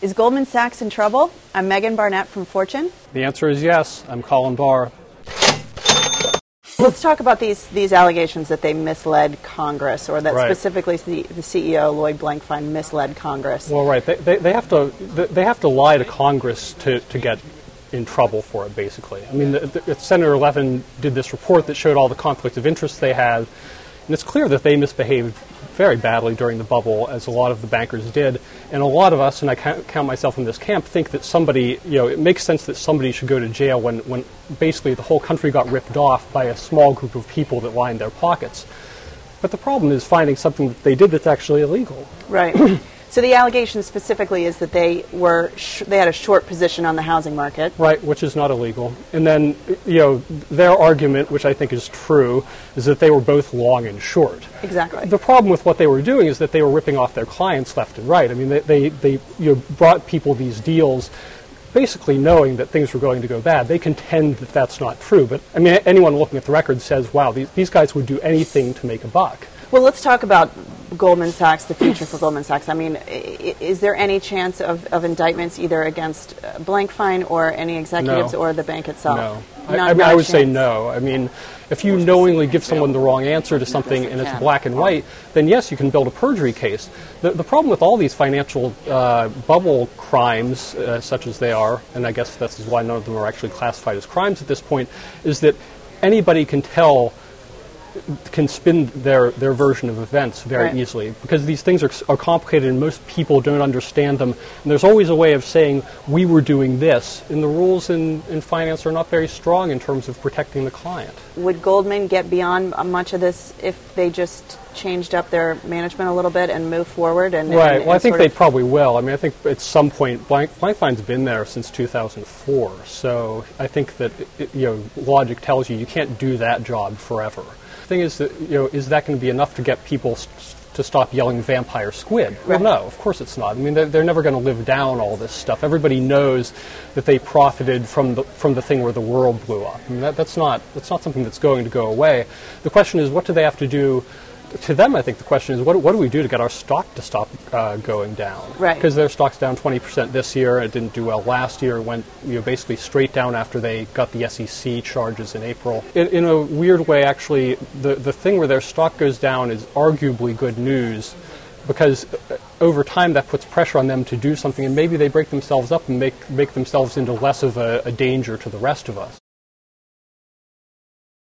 Is Goldman Sachs in trouble? I'm Megan Barnett from Fortune. The answer is yes. I'm Colin Barr. Let's talk about these allegations that they misled Congress, or that Right. specifically the CEO, Lloyd Blankfein, misled Congress. Well, right. They have to lie to Congress to get in trouble for it, basically. I mean, Senator Levin did this report that showed all the conflict of interest they had, and it's clear that they misbehaved very badly during the bubble, as a lot of the bankers did. And a lot of us, and I count myself in this camp, think that somebody, it makes sense that somebody should go to jail when basically the whole country got ripped off by a small group of people that lined their pockets. But the problem is finding something that they did that's actually illegal. Right. So the allegation specifically is that they had a short position on the housing market. Right, which is not illegal. And then, their argument, which I think is true, is that they were both long and short. Exactly. The problem with what they were doing is that they were ripping off their clients left and right. I mean, they brought people these deals basically knowing that things were going to go bad. They contend that that's not true. But, I mean, anyone looking at the record says, wow, these guys would do anything to make a buck. Well, let's talk about Goldman Sachs, the future for Goldman Sachs. I mean, is there any chance of indictments either against Blankfein or any executives or the bank itself? No. I would say no. I mean, if you knowingly give someone the wrong answer to something and it's black and white, then yes, you can build a perjury case. The problem with all these financial bubble crimes, such as they are, and I guess that's why none of them are actually classified as crimes at this point, is that anybody can spin their version of events very easily, because these things are complicated and most people don't understand them. And there's always a way of saying, we were doing this, and the rules in finance are not very strong in terms of protecting the client. Would Goldman get beyond much of this if they just changed up their management a little bit and moved forward? Well, I think they probably will. I mean, I think at some point, Blankfein's been there since 2004, so I think that logic tells you can't do that job forever. The thing is that, is that going to be enough to get people to stop yelling vampire squid? Well, no, of course it's not. I mean, they're never going to live down all this stuff. Everybody knows that they profited from the thing where the world blew up. I mean, that's not something that's going to go away. The question is, what do they have to do? To them, I think the question is, what do we do to get our stock to stop going down? Right. Because their stock's down 20% this year. It didn't do well last year. It went basically straight down after they got the SEC charges in April. In a weird way, actually, the thing where their stock goes down is arguably good news, because over time that puts pressure on them to do something, and maybe they break themselves up and make themselves into less of a danger to the rest of us.